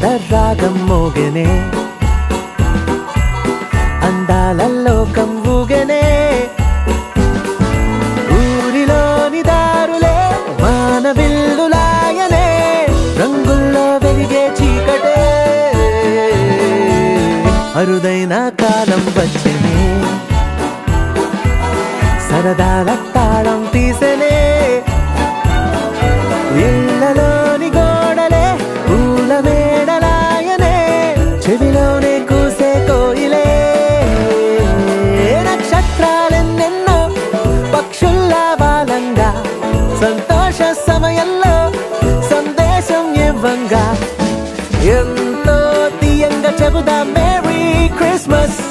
రాగం మోగనే అందాలలోకం ఊగనే ఊరిలోని దారులే వానవిల్లులాయనే రంగుల్లో వెలిగే చీకటే అరుదైన కాలం వచ్చనే సరదాల తాళం తీసనే ఇళ్ళలోని గోడలే పూల మేడలాయనే చెవిలోనే కూసే కోయిలే నక్షత్రాలెన్నెన్నో పక్షుల్లా బాలంగా సంతోష సమయంలో సందేశం ఇవ్వంగా ఎంతో తీయంగా చెబుదా మేరీ క్రిస్మస్